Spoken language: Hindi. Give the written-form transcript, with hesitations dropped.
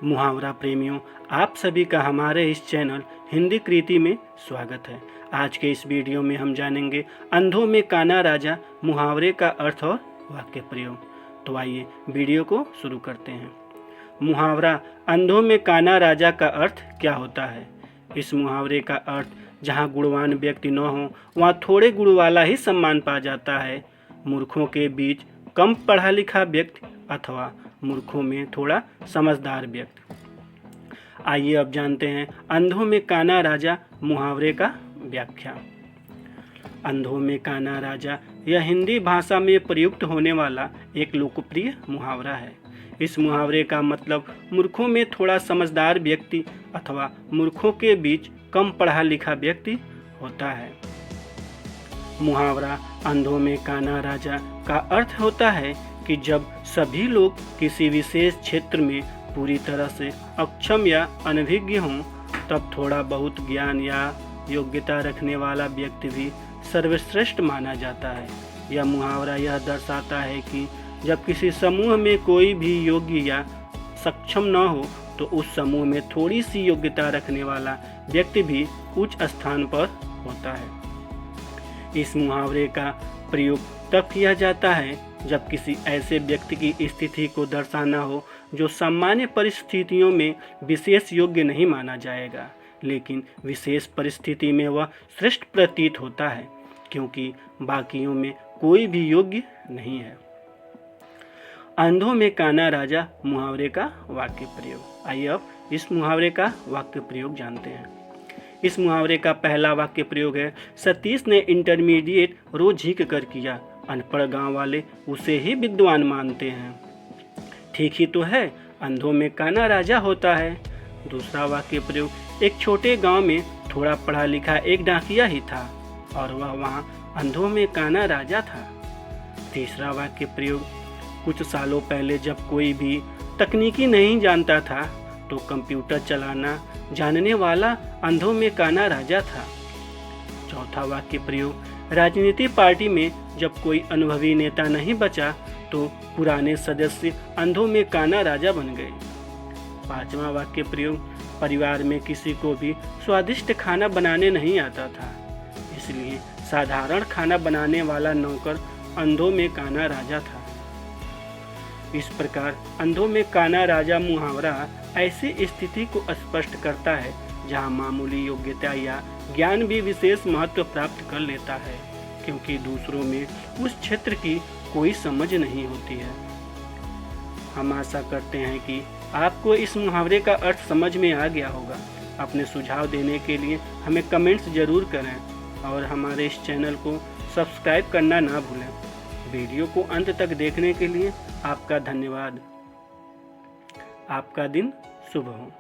मुहावरा प्रेमियों, आप सभी का हमारे इस चैनल हिंदी कृति में स्वागत है। आज के इस वीडियो में हम जानेंगे अंधों में काना राजा मुहावरे का अर्थ और वाक्य प्रयोग। तो आइए वीडियो को शुरू करते हैं। मुहावरा अंधों में काना राजा का अर्थ क्या होता है? इस मुहावरे का अर्थ जहाँ गुणवान व्यक्ति न हो वहाँ थोड़े गुण वाला ही सम्मान पा जाता है। मूर्खों के बीच कम पढ़ा लिखा व्यक्ति अथवा मूर्खों में थोड़ा समझदार व्यक्ति। आइए अब जानते हैं अंधों में काना राजा मुहावरे का व्याख्या। अंधों में काना राजा यह हिंदी भाषा में प्रयुक्त होने वाला एक लोकप्रिय मुहावरा है। इस मुहावरे का मतलब मूर्खों में थोड़ा समझदार व्यक्ति अथवा मूर्खों के बीच कम पढ़ा लिखा व्यक्ति होता है। मुहावरा अंधों में काना राजा का अर्थ होता है कि जब सभी लोग किसी विशेष क्षेत्र में पूरी तरह से अक्षम या अनभिज्ञ हों, तब थोड़ा बहुत ज्ञान या योग्यता रखने वाला व्यक्ति भी सर्वश्रेष्ठ माना जाता है। यह मुहावरा यह दर्शाता है कि जब किसी समूह में कोई भी योग्य या सक्षम न हो, तो उस समूह में थोड़ी सी योग्यता रखने वाला व्यक्ति भी उच्च स्थान पर होता है। इस मुहावरे का प्रयोग तब किया जाता है जब किसी ऐसे व्यक्ति की स्थिति को दर्शाना हो जो सामान्य परिस्थितियों में विशेष योग्य नहीं माना जाएगा, लेकिन विशेष परिस्थिति में वह श्रेष्ठ प्रतीत होता है क्योंकि बाकियों में कोई भी योग्य नहीं है। अंधों में काना राजा मुहावरे का वाक्य प्रयोग। आइए अब इस मुहावरे का वाक्य प्रयोग जानते हैं। इस मुहावरे का पहला वाक्य प्रयोग है, सतीश ने इंटरमीडिएट रोज झीक कर किया, अनपढ़ गांव वाले उसे ही विद्वान मानते हैं। ठीक ही तो है, अंधों में काना राजा होता है। दूसरा वाक्य प्रयोग, एक छोटे गांव में थोड़ा पढ़ा लिखा एक डाकिया ही था और वह वहां अंधों में काना राजा था। तीसरा वाक्य प्रयोग, कुछ सालों पहले जब कोई भी तकनीकी नहीं जानता था तो कंप्यूटर चलाना जानने वाला अंधों में काना राजा था। चौथा वाक्य प्रयोग, राजनीति पार्टी में जब कोई अनुभवी नेता नहीं बचा तो पुराने सदस्य अंधों में काना राजा बन गए। पांचवा वाक्य प्रयोग, परिवार में किसी को भी स्वादिष्ट खाना बनाने नहीं आता था, इसलिए साधारण खाना बनाने वाला नौकर अंधों में काना राजा था। इस प्रकार अंधों में काना राजा मुहावरा ऐसी स्थिति को स्पष्ट करता है जहां मामूली योग्यता या ज्ञान भी विशेष महत्व प्राप्त कर लेता है क्योंकि दूसरों में उस क्षेत्र की कोई समझ नहीं होती है। हम आशा करते हैं कि आपको इस मुहावरे का अर्थ समझ में आ गया होगा। अपने सुझाव देने के लिए हमें कमेंट्स जरूर करें और हमारे इस चैनल को सब्सक्राइब करना ना भूलें। वीडियो को अंत तक देखने के लिए आपका धन्यवाद। आपका दिन शुभ हो।